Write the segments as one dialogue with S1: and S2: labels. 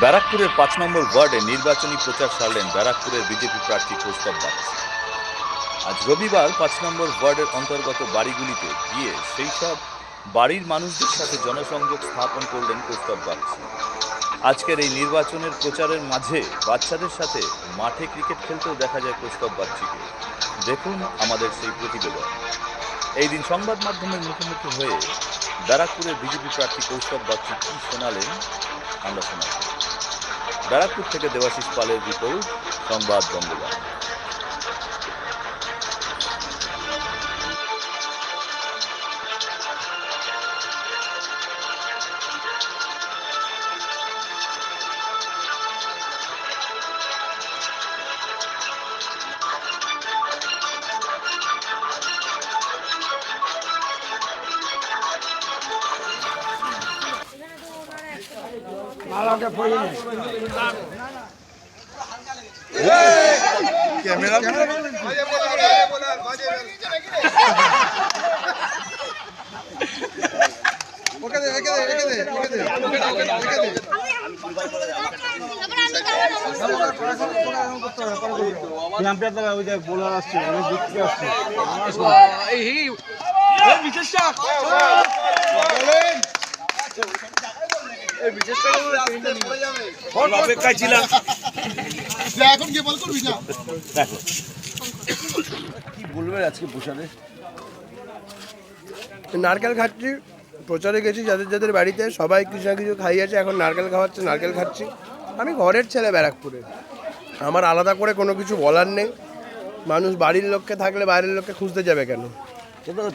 S1: ব্যারাকপুরের ৫ নম্বর ওয়ার্ডে নির্বাচনী প্রচার সারলেন ব্যারাকপুরের বিজেপি প্রার্থী কৌস্তব বাগচি। আজ রবিবার ৫ নম্বর ওয়ার্ডের অন্তর্গত বাড়িগুলিতে গিয়ে সেই সব বাড়ির মানুষদের সাথে জনসংযোগ স্থাপন করলেন কৌস্তব বাগচি। আজকের এই নির্বাচনের প্রচারের মাঝে বাচ্চাদের সাথে মাঠে ক্রিকেট খেলতেও দেখা যায় কৌস্তব বাগচিকে। দেখুন আমাদের সেই প্রতিবেদন। এই দিন সংবাদ মাধ্যমের মুখোমুখি হয়ে ব্যারাকপুরের বিজেপি প্রার্থী কৌস্তব বাগচি কি শোনালেন আমরা শোনাব। ব্যারাকপুর থেকে দেবাশিস পালের রিপোর্ট, সংবাদ বঙ্গবাণী।
S2: ক্যামেরা ওকে দে রেখে দে রেখে দে রেখে দে রেখে দে ক্যাম্পটা ওই যে বোলার আসছে অনেক দূর থেকে আসছে এই বিশেষটা বলেন এই বিশেষটা অপেক্ষায় ছিলাম। এখন কি বল করবি না দেখো কি বলবে আজকে প্রচারে।
S3: নারকেল খাচ্ছি, প্রচারে গেছি যাদের যাদের বাড়িতে, সবাই কিছু না কিছু খাইয়েছে, এখন নারকেল খাওয়াচ্ছে, নারকেল খাচ্ছি। আমি ঘরের ছেলে ব্যারাকপুরে, আমার আলাদা করে কোনো কিছু বলার নেই। মানুষ বাড়ির লোককে থাকলে বাইরের লোককে খুঁজতে যাবে কেন?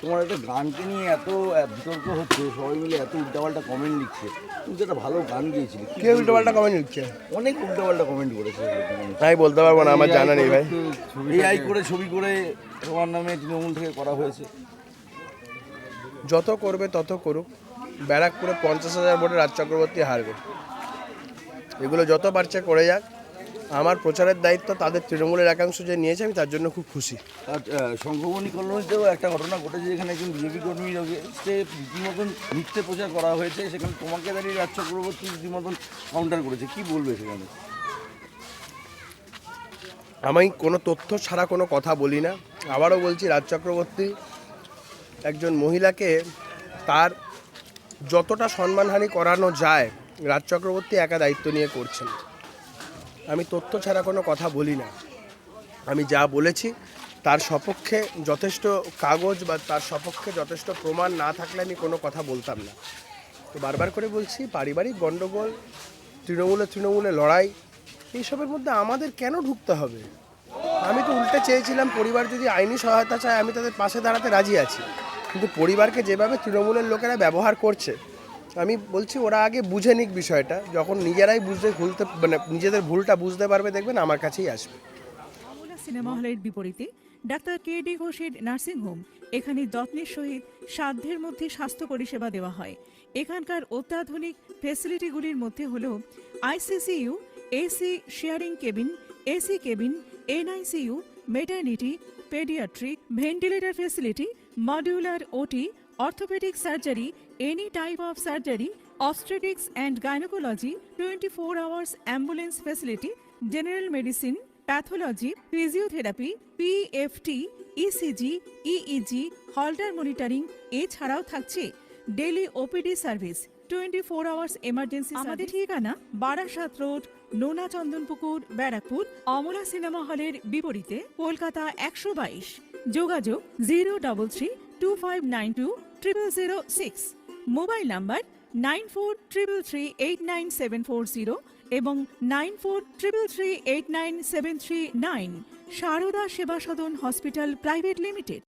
S2: তোমার একটা গানকে নিয়ে এত বিতর্ক হচ্ছে, সবাই মিলে এত উল্টাপাল্টা কমেন্ট লিখছে। তুমি তো একটা ভালো গান গিয়েছিলে,
S3: কে উল্টোপাল্টা কমেন্ট লিখছে?
S2: অনেক উল্টাপাল্টা কমেন্ট করেছে।
S3: তাই বলতে পারবো না, আমার জানা নেই ভাই।
S2: এআই করে ছবি করে তোমার নামে তৃণমূল থেকে করা হয়েছে।
S3: যত করবে তত করুক, ব্যারাকপুরে 50,000 ভোটে রাজ চক্রবর্তী হারবে। এগুলো যত পারছে করে যাক। আমার প্রচারের দায়িত্ব তাদের তৃণমূলের একাংশ যে নিয়েছে, আমি তার জন্য খুব খুশি।
S2: আর শঙ্খমণি কলোনিতেও একটা ঘটনা ঘটেছে, যেখানে একজন বিজেপি কর্মী সে রীতিমতন মিথ্যে প্রচার করা হয়েছে, সেখানে তোমাকে দাঁড়িয়ে রাজ চক্রবর্তী রীতিমতন কাউন্টার করেছে। কি বলবে সেখানে?
S3: আমি কোনো তথ্য ছাড়া কোনো কথা বলি না। আবারও বলছি, রাজ চক্রবর্তী একজন মহিলাকে তার যতটা সম্মানহানি করানো যায় রাজ চক্রবর্তী একা দায়িত্ব নিয়ে করছেন। আমি তথ্য ছাড়া কোনো কথা বলি না। আমি যা বলেছি তার সপক্ষে যথেষ্ট কাগজ বা তার সপক্ষে যথেষ্ট প্রমাণ না থাকলে আমি কোনো কথা বলতাম না। তো বারবার করে বলছি, পারিবারিক গণ্ডগোল, তৃণমূলে লড়াই, এইসবের মধ্যে আমাদের কেন ঢুকতে হবে? আমি তো উল্টে চেয়েছিলাম, পরিবার যদি আইনি সহায়তা চায় আমি তাদের পাশে দাঁড়াতে রাজি আছি। কিন্তু পরিবারকে যেভাবে তৃণমূলের লোকেরা ব্যবহার করছে, আমি বলছি ওরা আগে বুঝে নিক বিষয়টা। যখন নিজেরাই নিজেদের ভুলটা বুঝতে পারবে, দেখবেন আমার কাছেই আসবে।
S4: আমুলা সিনেমা হলের বিপরীতে ডাক্তার কে.ডি. ঘোষের নার্সিংহোম। এখানে যত্নের সহিত সাধ্যের মধ্যে স্বাস্থ্য পরিষেবা দেওয়া হয়। এখানকার অত্যাধুনিক ফেসিলিটিগুলির মধ্যে হল ICCU, AC sharing cabin, AC cabin, NICU, maternity, paediatric, ventilator facility, modular OT, orthopaedic surgery, any type of surgery, obstetrics and gynecology, 24 hours ambulance facility, general medicine, pathology, physiotherapy, PFT, ECG, EEG, Holter monitoring, এছাড়াও থাকছে daily OPD service, 24 hours emergency service. আমাদের ঠিকানা Barasat road, নোনা Chandanpukur, Barrackpore. Amala cinema হলের বিপরীতে, কলকাতা 122। যোগাযোগ 03325920006। Mobile number 9433389740 এবং 9433389739। সারদা সেবা সদন হসপিটাল প্রাইভেট লিমিটেড।